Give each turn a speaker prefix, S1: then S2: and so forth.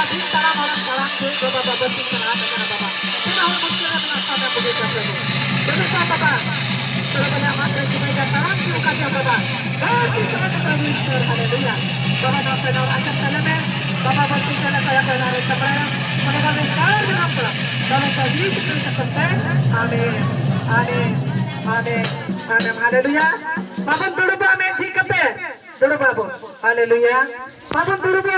S1: bintara orang salam ke Bapak bintara dengan Bapak. Kenal mungkin dengan pada begitu saja. Begitu Bapak. Sudah banyak masa kita datang ke kajian Bapak. Kasih sangat terlalu haleluya. Bapak nasional akan selamat. Bapak berbicara saya benar sebenarnya. Mereka besar dengan pelan. Dalam tadi kita sampai. Amin. Amin. Amin. Amin. Haleluya. Bapak dulu Pak amin sikap. Dulu Bapak. Haleluya. Bapak dulu Pak.